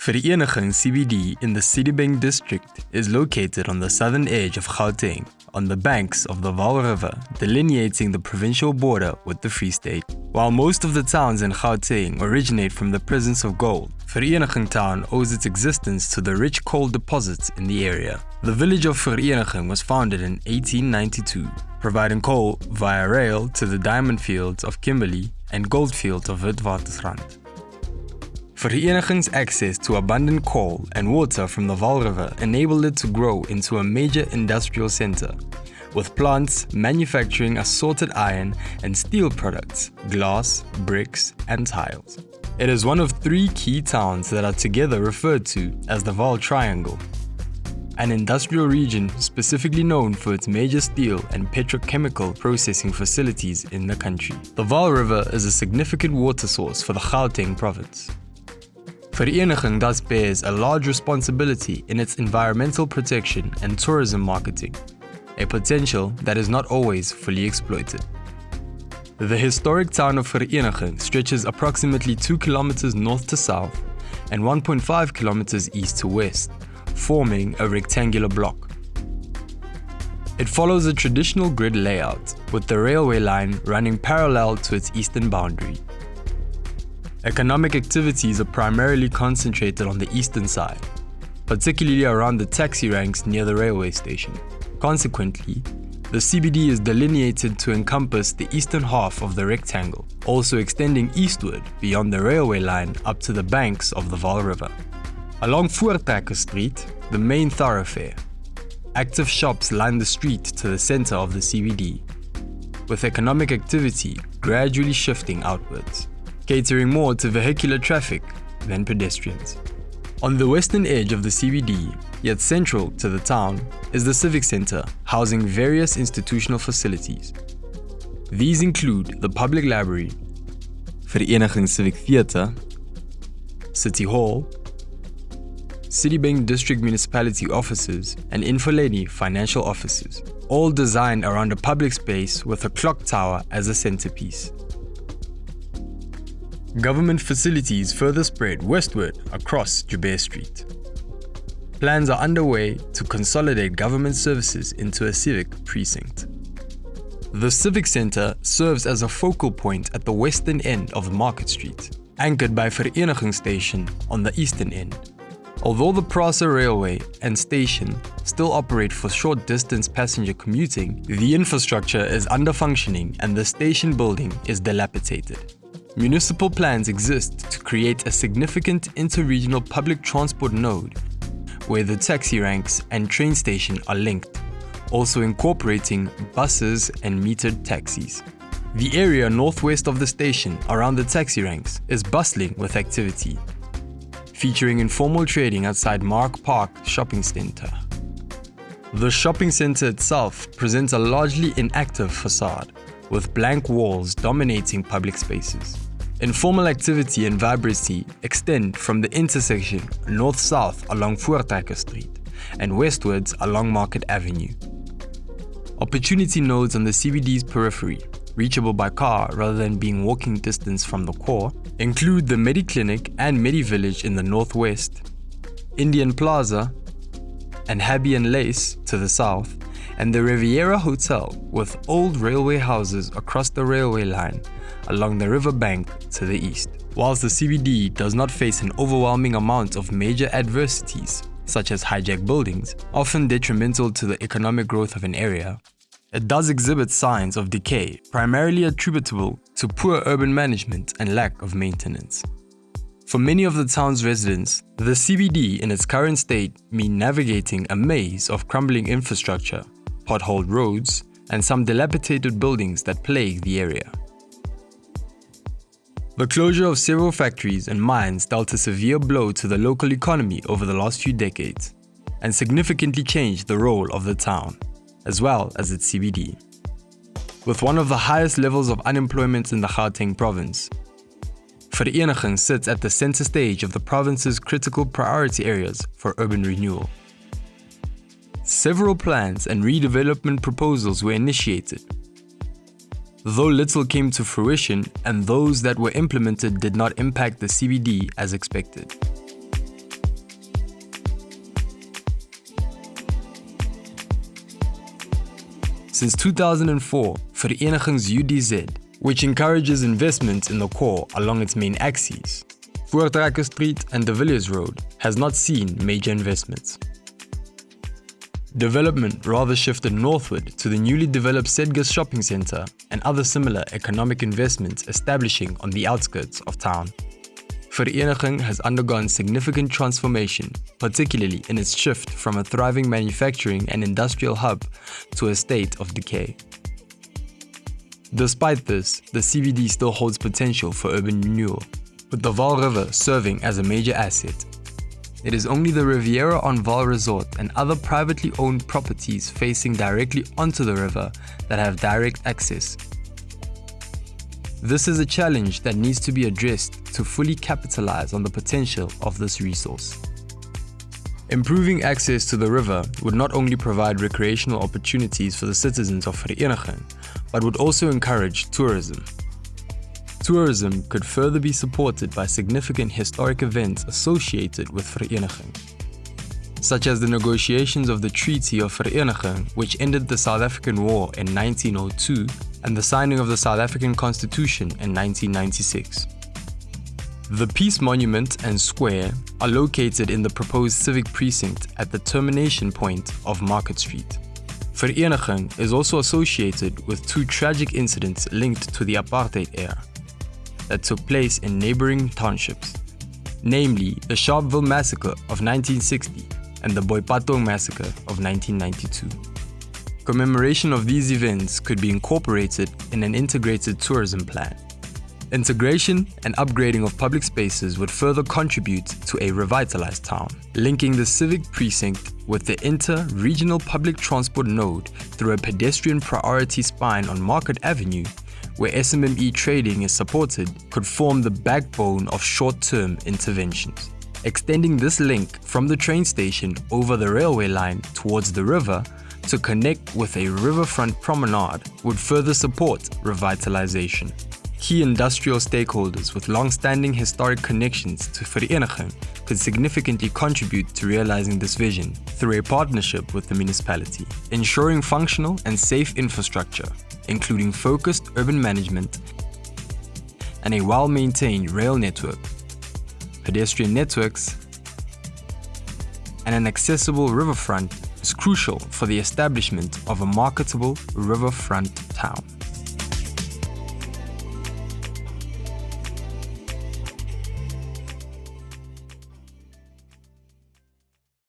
Vereeniging CBD in the Citibank district is located on the southern edge of Gauteng, on the banks of the Vaal River, delineating the provincial border with the Free State. While most of the towns in Gauteng originate from the presence of gold, Vereeniging town owes its existence to the rich coal deposits in the area. The village of Vereeniging was founded in 1892, providing coal via rail to the diamond fields of Kimberley and gold fields of Witwatersrand. Vereeniging's access to abundant coal and water from the Vaal River enabled it to grow into a major industrial center, with plants manufacturing assorted iron and steel products, glass, bricks, and tiles. It is one of three key towns that are together referred to as the Vaal Triangle, an industrial region specifically known for its major steel and petrochemical processing facilities in the country. The Vaal River is a significant water source for the Gauteng province. Vereeniging thus bears a large responsibility in its environmental protection and tourism marketing, a potential that is not always fully exploited. The historic town of Vereeniging stretches approximately 2 kilometers north to south and 1.5 kilometers east to west, forming a rectangular block. It follows a traditional grid layout, with the railway line running parallel to its eastern boundary. Economic activities are primarily concentrated on the eastern side, particularly around the taxi ranks near the railway station. Consequently, the CBD is delineated to encompass the eastern half of the rectangle, also extending eastward beyond the railway line up to the banks of the Vaal River. Along Voortrekker Street, the main thoroughfare, active shops line the street to the center of the CBD, with economic activity gradually shifting outwards, catering more to vehicular traffic than pedestrians. On the western edge of the CBD, yet central to the town, is the Civic Centre, housing various institutional facilities. These include the Public Library, Vereeniging Civic Theatre, City Hall, Citibank District Municipality offices, and Infoleni financial offices, all designed around a public space with a clock tower as a centerpiece. Government facilities further spread westward across Joubert Street. Plans are underway to consolidate government services into a civic precinct. The Civic Centre serves as a focal point at the western end of Market Street, anchored by Vereeniging Station on the eastern end. Although the Prasa Railway and station still operate for short-distance passenger commuting, the infrastructure is under-functioning and the station building is dilapidated. Municipal plans exist to create a significant inter-regional public transport node where the taxi ranks and train station are linked, also incorporating buses and metered taxis. The area northwest of the station around the taxi ranks is bustling with activity, featuring informal trading outside Mark Park Shopping Centre. The shopping centre itself presents a largely inactive facade, with blank walls dominating public spaces. Informal activity and vibrancy extend from the intersection north-south along Voortrekker Street and westwards along Market Avenue. Opportunity nodes on the CBD's periphery, reachable by car rather than being walking distance from the core, include the Mediclinic and Medivillage in the northwest, Indian Plaza and Happy and Lace to the south, and the Riviera Hotel with old railway houses across the railway line along the river bank to the east. Whilst the CBD does not face an overwhelming amount of major adversities, such as hijacked buildings, often detrimental to the economic growth of an area, it does exhibit signs of decay, primarily attributable to poor urban management and lack of maintenance. For many of the town's residents, the CBD in its current state means navigating a maze of crumbling infrastructure, potholed roads, and some dilapidated buildings that plague the area. The closure of several factories and mines dealt a severe blow to the local economy over the last few decades and significantly changed the role of the town, as well as its CBD. With one of the highest levels of unemployment in the Gauteng province, Vereeniging sits at the center stage of the province's critical priority areas for urban renewal. Several plans and redevelopment proposals were initiated, though little came to fruition and those that were implemented did not impact the CBD as expected. Since 2004, Vereeniging's UDZ, which encourages investment in the core along its main axes, Voortrekker Street and De Villiers Road, has not seen major investments. Development rather shifted northward to the newly developed Sedgars Shopping Centre and other similar economic investments establishing on the outskirts of town. Vereeniging has undergone significant transformation, particularly in its shift from a thriving manufacturing and industrial hub to a state of decay. Despite this, the CBD still holds potential for urban renewal, with the Vaal River serving as a major asset. It is only the Riviera on Vaal Resort and other privately owned properties facing directly onto the river that have direct access. This is a challenge that needs to be addressed to fully capitalize on the potential of this resource. Improving access to the river would not only provide recreational opportunities for the citizens of Vereeniging, but would also encourage tourism. Tourism could further be supported by significant historic events associated with Vereeniging, such as the negotiations of the Treaty of Vereeniging, which ended the South African War in 1902, and the signing of the South African Constitution in 1996. The Peace Monument and Square are located in the proposed civic precinct at the termination point of Market Street. Vereeniging is also associated with two tragic incidents linked to the apartheid era that took place in neighboring townships, namely the Sharpeville Massacre of 1960 and the Boipatong Massacre of 1992. Commemoration of these events could be incorporated in an integrated tourism plan. Integration and upgrading of public spaces would further contribute to a revitalized town, linking the civic precinct with the inter-regional public transport node through a pedestrian priority spine on Market Avenue, where SMME trading is supported, could form the backbone of short-term interventions. Extending this link from the train station over the railway line towards the river to connect with a riverfront promenade would further support revitalization. Key industrial stakeholders with long-standing historic connections to Vereeniging could significantly contribute to realizing this vision through a partnership with the municipality, ensuring functional and safe infrastructure, including focused urban management and a well-maintained rail network, pedestrian networks, and an accessible riverfront is crucial for the establishment of a marketable riverfront town.